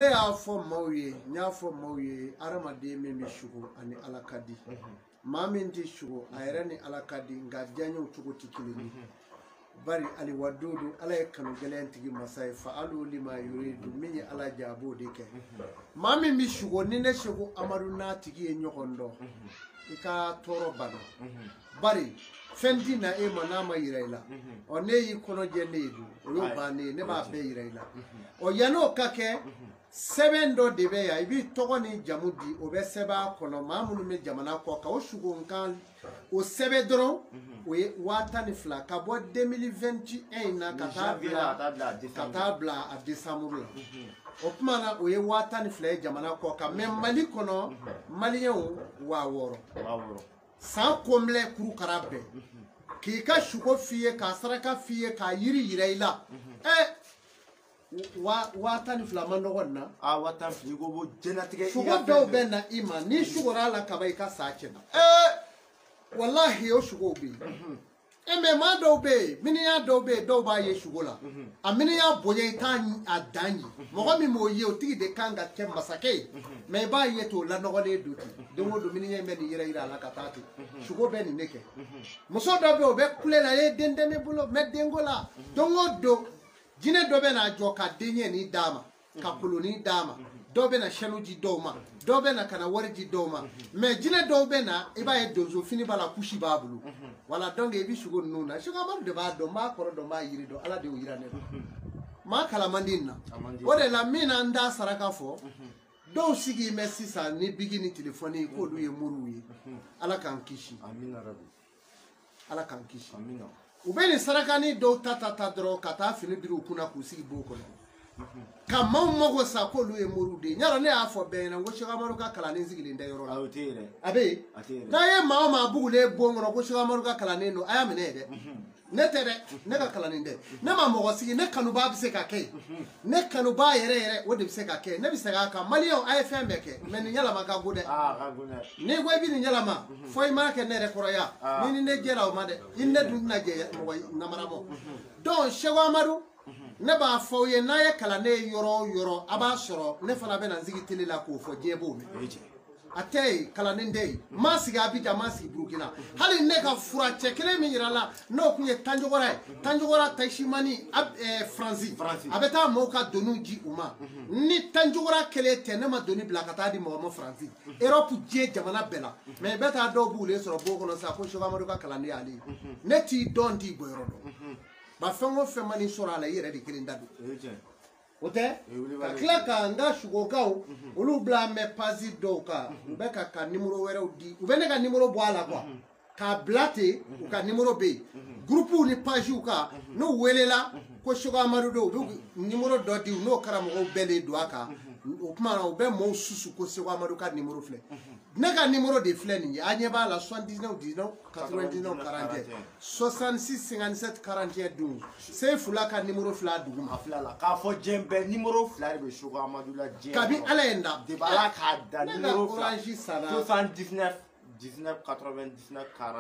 ya fo mawye nya fo mawye arama de me mishugo ani alakadi mami ndi shugo ayra ni alakadi nga janyo tugo tikilini bari ali wadudu ala yakanu galentigi masay fa alu lima yuridu min ala jabo deke mami mishugo nine shugo Amadou na tigi nyokondo ika toro bano bari fendi na e manama yiraila o ne yi kono jenedu o yo bane ne ba be yiraila o yano kake sebendo debe ya ibi togo ni jamudi o be seba kono mamunu me jamana ko ka o shugo nkan o sebe dron o wata ni fla ka bo 2021 na katabla a décembre o kumana o wata ni fla jamana ko ka men mali kono malien wa woro sans comble kuru karabe ki ka shugo fiye ka saraka fiye ka yiri yiraila wata ni flamando wonna wata figo bo jenatige shugo do bena ima ni shugo rala kabai ka sachena wallahi yo shugo bi me ma do be mini ya do be do ba ye shugo la amini ya boye tan adanyi mo mi mo ye o tigi de kanga kemba sake me ba ye to la no le duti de wo do mini ye me ni ira la katati shugo be ni neke mo so do be o be kule la ye dendene bulo me dengola dongo do jine dobe na joka denye ni dama ka koloni dama dobe na shenuji doma dobe na kana warji doma me jine dobe na iba e dozo fini bala kushi babulu wala donge bi shugo nuna shugo Amadou de ba do ma koro do ma yiri do ala de yira ne ma kala mandina ode la mina nda saraka fo do sigi merci sa ni bigini telefone ko du ye muruye ala kan kishi amina rabbi ala kan kishi amina ubeni sarakani do tata dro kata fini biru kuna kusigi boko kama mogo sa ko lu e morude nyaro ne afo be na ngo shiga maruka kala ne zigile nda yoro awtere abe na ye ma bugule bongo no ko shiga maruka kala ne no aya mene de ne tere ne ka kala ne de ne ma mogo sigi ne kanu ba bise ka ke ne kanu ba yere wo de bise ka ke ne bise ka malion AFM ke men nyala ma ka gode ka gode ne go bi ni nyala ma foi ma ke ne re koroya ni ne jera o ma de inne dun na je mo na maramo don shiga Amadou ne ba fo ye na ye kala ne yoro aba soro ne fana be na zigi tele la ko fo jebo me atay kala ne ndey ma siga bi jama si Burkina hali ne ka fura chekele mi yirala no kunye tanjogora taishimani franzi abeta mo ka donu ji uma ni tanjogora kele te ne ma doni blakata di mo franzi Europe je jamana bela me beta do bule soro bo kono sa ko shoga Amadou ka kala ne ali ne ti don ti boyro do ba fengo femani sora la yere di kirinda do ote ka klaka nga shugo kaw olu bla me pazi do ka be ka numero were di ubene ka numero boala kwa ka blate u ka numero be groupe ni page u ka no welela ko shugo Amadou do numero do di no karamo o bele do aka o kuma o be mo susu ko shugo Amadou ka numero fle ne ka numero de fle ni anye ba la 79 19 99 40 66 57 41 12 Seyfoulah ka numero fla duguma aflala ka fo jembe numero fla be shugo Amadou la je kabi alenda de bala ka da numero 79 79 19 99 40